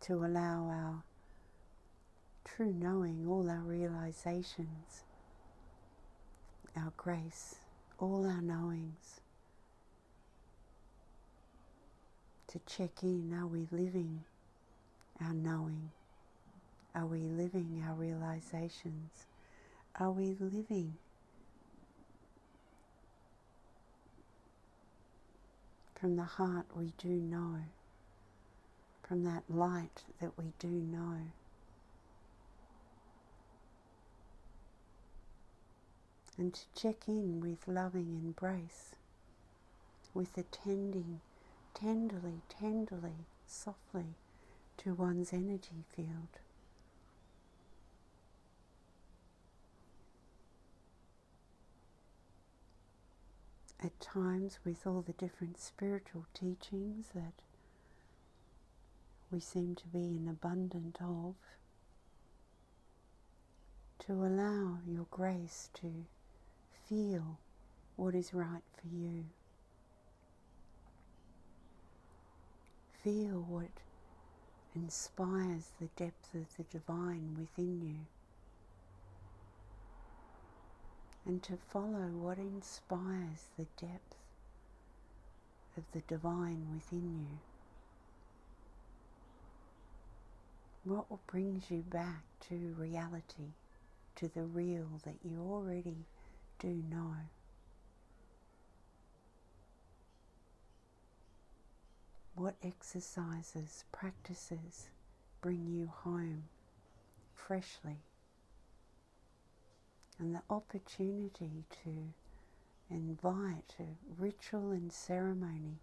to allow our true knowing, all our realizations, our grace, all our knowings, to check in. Are we living our knowing? Are we living our realizations? Are we living from the heart we do know, from that light that we do know? And to check in with loving embrace, with attending tenderly, softly to one's energy field. At times, with all the different spiritual teachings that we seem to be in abundance of, to allow your grace to feel what is right for you. Feel what inspires the depth of the divine within you, and to follow what inspires the depth of the divine within you. What brings you back to reality, to the real that you already do know? What exercises, practices bring you home freshly? And the opportunity to invite a ritual and ceremony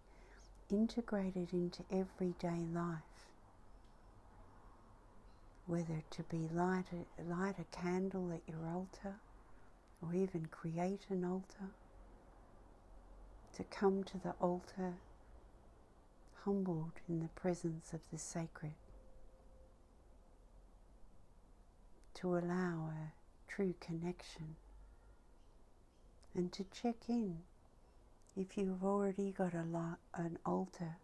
integrated into everyday life, whether to be light a candle at your altar, or even create an altar, to come to the altar humbled in the presence of the sacred, to allow a true connection, and to check in. If you've already got an altar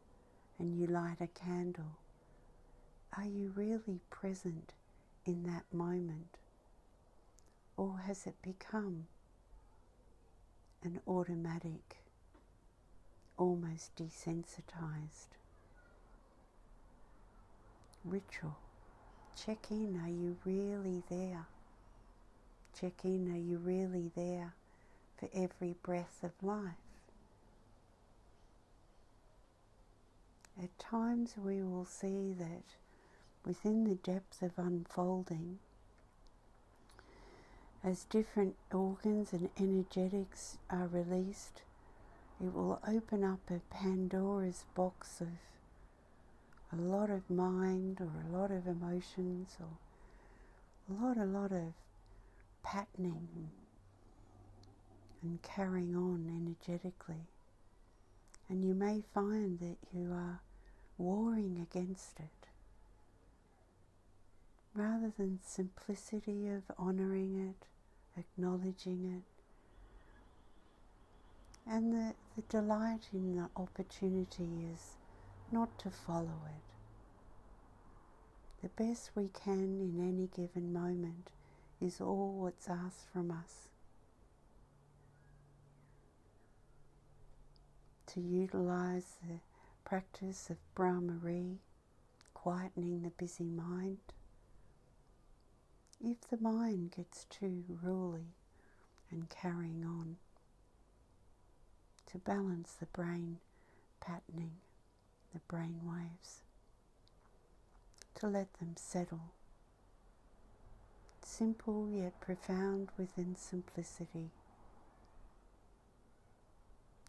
and you light a candle, are you really present in that moment? Or has it become an automatic, almost desensitized ritual? Check in, are you really there? Check in, are you really there for every breath of life? At times we will see that within the depth of unfolding, as different organs and energetics are released, it will open up a Pandora's box of a lot of mind, or a lot of emotions, or a lot of patterning and carrying on energetically. And you may find that you are warring against it, rather than simplicity of honouring it, acknowledging it. And the delight in the opportunity is not to follow it. The best we can in any given moment is all what's asked from us. To utilize the practice of Brahmari, quietening the busy mind. If the mind gets too ruly and carrying on, to balance the brain patterning, the brain waves, to let them settle. Simple yet profound within simplicity.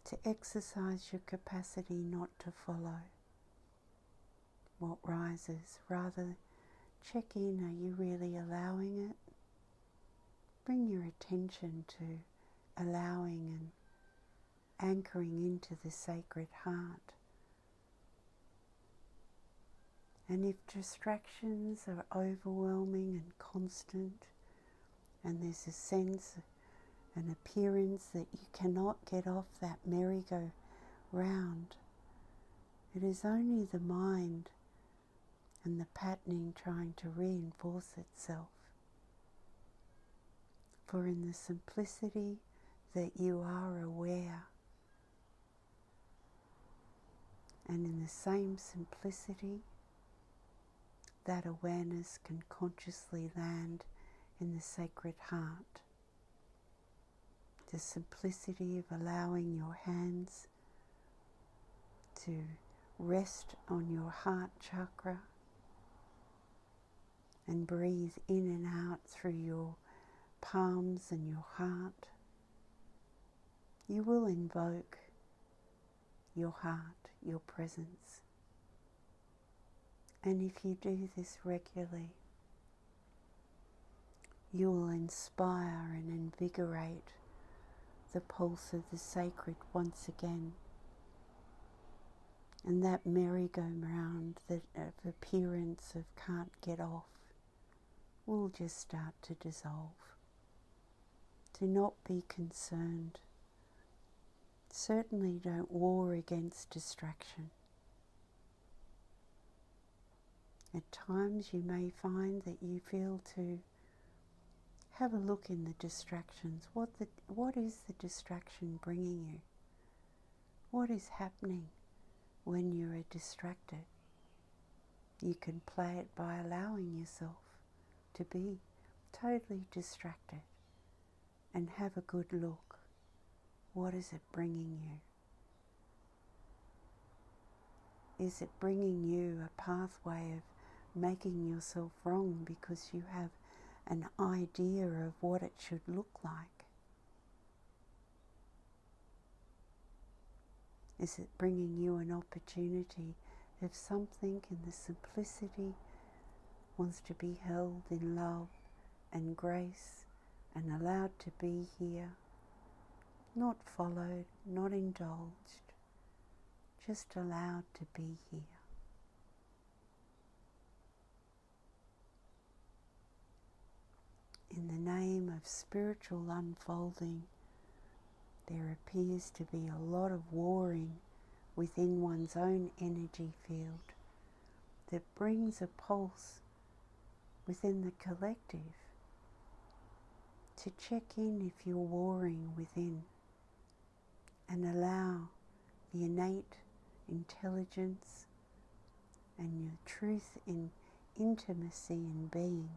To exercise your capacity not to follow what rises, rather check in, are you really allowing it? Bring your attention to allowing and anchoring into the sacred heart. And if distractions are overwhelming and constant, and there's a sense, an appearance that you cannot get off that merry-go-round, it is only the mind and the patterning trying to reinforce itself. For in the simplicity that you are aware, and in the same simplicity, that awareness can consciously land in the sacred heart. The simplicity of allowing your hands to rest on your heart chakra and breathe in and out through your palms and your heart. You will invoke your heart, your presence. And if you do this regularly, you will inspire and invigorate the pulse of the sacred once again. And that merry-go-round, that of appearance of can't get off, will just start to dissolve. Do not be concerned. Certainly don't war against distraction. At times you may find that you feel to have a look in the distractions. What is the distraction bringing you? What is happening when you are distracted? You can play it by allowing yourself to be totally distracted and have a good look. What is it bringing you? Is it bringing you a pathway of making yourself wrong because you have an idea of what it should look like? Is it bringing you an opportunity if something in the simplicity wants to be held in love and grace and allowed to be here, not followed, not indulged, just allowed to be here? In the name of spiritual unfolding, there appears to be a lot of warring within one's own energy field that brings a pulse within the collective to check in if you're warring within and allow the innate intelligence and your truth in intimacy and being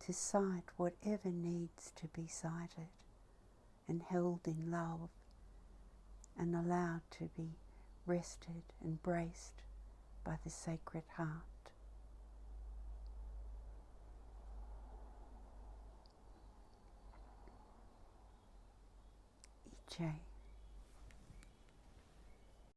to sight whatever needs to be sighted and held in love and allowed to be rested and braced by the sacred heart. Iche.